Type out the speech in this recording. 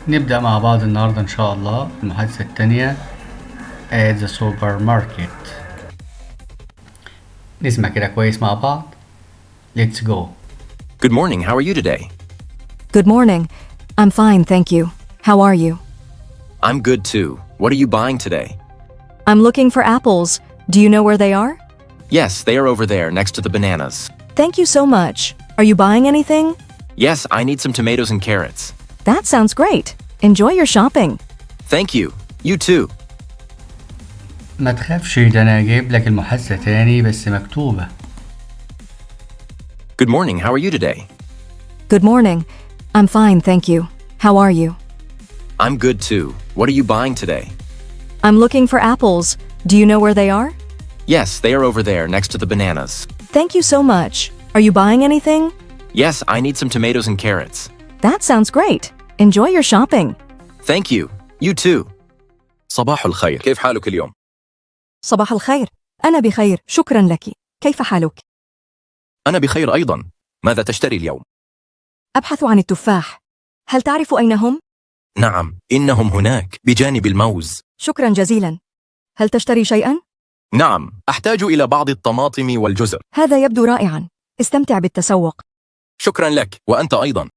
نبدأ مع بعض النهاردة إن شاء الله المحادثة التانية at the supermarket. نسمع كده كويس مع بعض. Let's go. Good morning, how are you today? Good morning. I'm fine, thank you. How are you? I'm good too. What are you buying today? I'm looking for apples. Do you know where they are? Yes, they are over there next to the bananas. Thank you so much. Are you buying anything? Yes, I need some tomatoes and carrots. That sounds great. Enjoy your shopping. Thank you. You too. ما تخافش، ده أنا جايب لك المحادثة تاني بس مكتوبة. Good morning, how are you today? Good morning. I'm fine, thank you. How are you? I'm good too. What are you buying today? I'm looking for apples. Do you know where they are? Yes, they are over there next to the bananas. Thank you so much. Are you buying anything? Yes, I need some tomatoes and carrots. That sounds great. Enjoy your shopping. Thank you. You too. صباح الخير. كيف حالك اليوم؟ صباح الخير. أنا بخير، شكرا لك. كيف حالك؟ أنا بخير أيضا. ماذا تشتري اليوم؟ أبحث عن التفاح. هل تعرف أين هم؟ نعم، إنهم هناك بجانب الموز. شكرا جزيلا. هل تشتري شيئا؟ نعم، أحتاج إلى بعض الطماطم والجزر. هذا يبدو رائعا. استمتع بالتسوق. شكرا لك، وأنت أيضا.